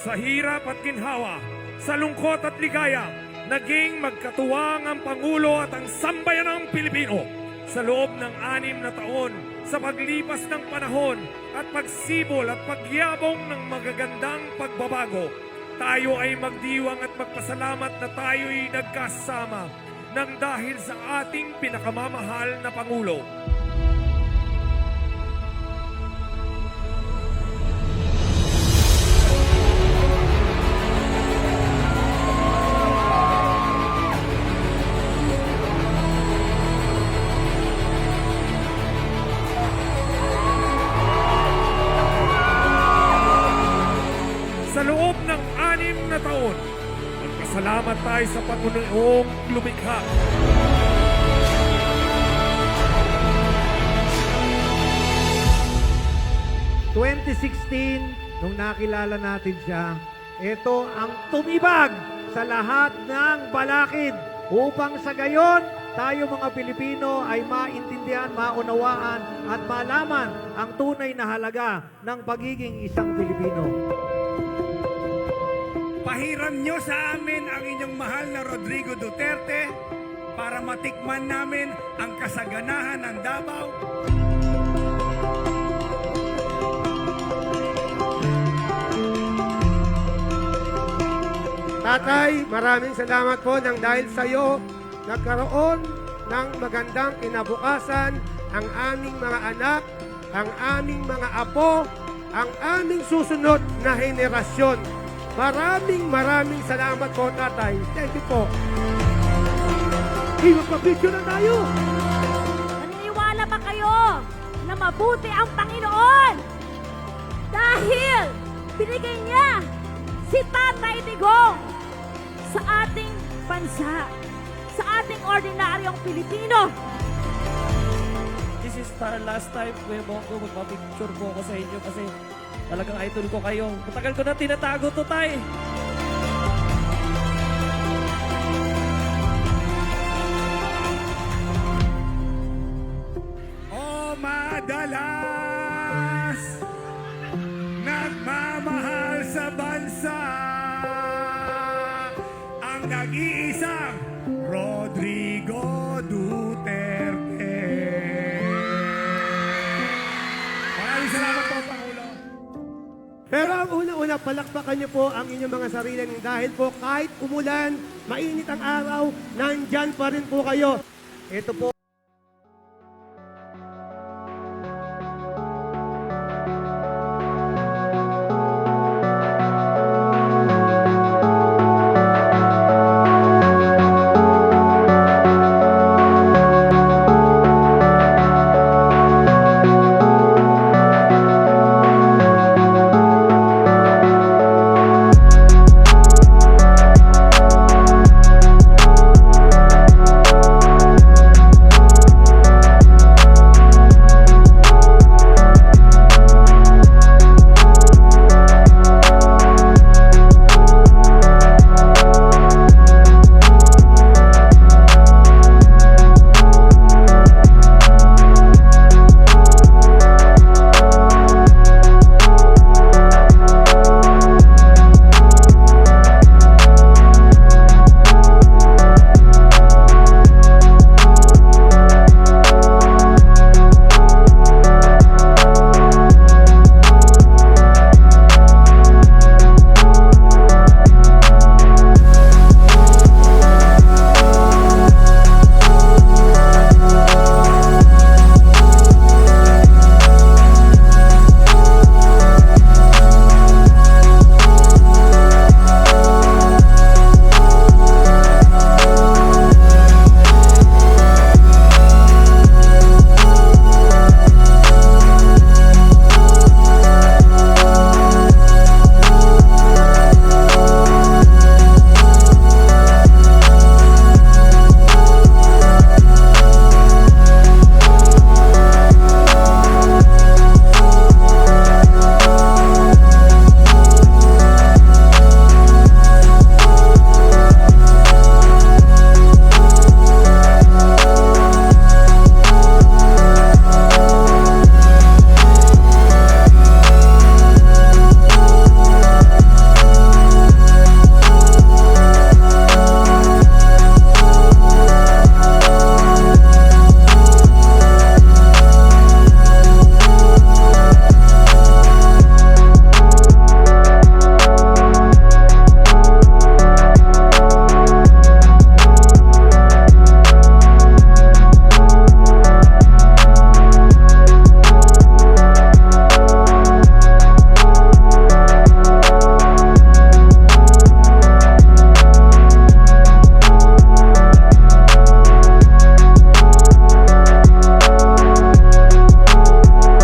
Sa hirap at ginhawa, sa lungkot at ligaya, naging magkatuwang ang Pangulo at ang sambayanang Pilipino. Sa loob ng 6 na taon, sa paglipas ng panahon at pagsibol at pagyabong ng magagandang pagbabago, tayo ay magdiwang at magpasalamat na tayo'y nagkasama nang dahil sa ating pinakamamahal na Pangulo. Sa loob ng 6 na taon, magpasalamat tayo sa Panginoong lumikha. Nung nakilala natin siya, ito ang tumibag sa lahat ng balakid upang sa gayon tayo mga Pilipino ay maintindihan, maunawaan at malaman ang tunay na halaga ng pagiging isang Pilipino. Pahiram nyo sa amin ang inyong mahal na Rodrigo Duterte para matikman namin ang kasaganahan ng Davao. Tatay, maraming salamat po nang dahil sa iyo nagkaroon ng magandang kinabukasan ang aming mga anak, ang aming mga apo, ang aming susunod na henerasyon. Maraming salamat po, Tatay. Thank you po. Magpapicture na tayo! Naniniwala ba kayo na mabuti ang Panginoon? Dahil binigay niya si Tatay Digong sa ating bansa, sa ating ordinaryong Pilipino. This is our last time, Kuya Bongo, magpapicture po ako sa inyo kasi talagang idol ko kayo. Matagal ko na tinatago to, Tay. O madalas nagmamahal sa bansa ang nag-iisang Rodrigo Duterte. Maraming salamat po, Pangulo. Pero ang una-una, palakpakan niyo po ang inyong mga sarili dahil po kahit umulan, mainit ang araw, nandyan pa rin po kayo. Ito po